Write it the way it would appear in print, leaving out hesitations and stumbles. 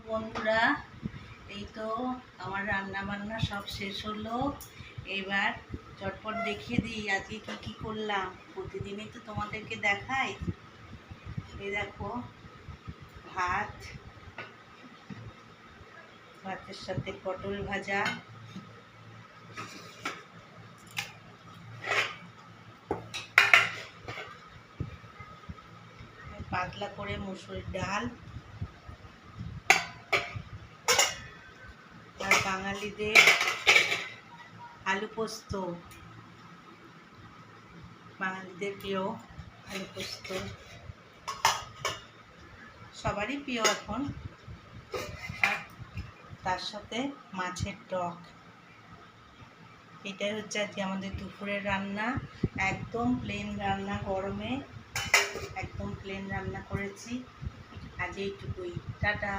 বন্ধুরা, এই তো আমার রান্না বান্না সব শেষ হলো। এবার চটপট দেখিয়ে দিই আজকে কি কি করলাম। প্রতিদিনই তো তোমাদেরকে দেখাই। এই দেখো, ভাত, ভাতের সাথে পটল ভাজা, পাতলা করে মুসুরির ডাল, আর বাঙালিদের আলু পোস্ত, বাঙালিদের প্রিয় আলু পোস্ত, সবারই প্রিয় এখন। আর তার সাথে মাছের টক। এটাই হচ্ছে আজকে আমাদের দুপুরের রান্না। একদম প্লেন রান্না, গরমে একদম প্লেন রান্না করেছি আজ এইটুকুই। টাটা।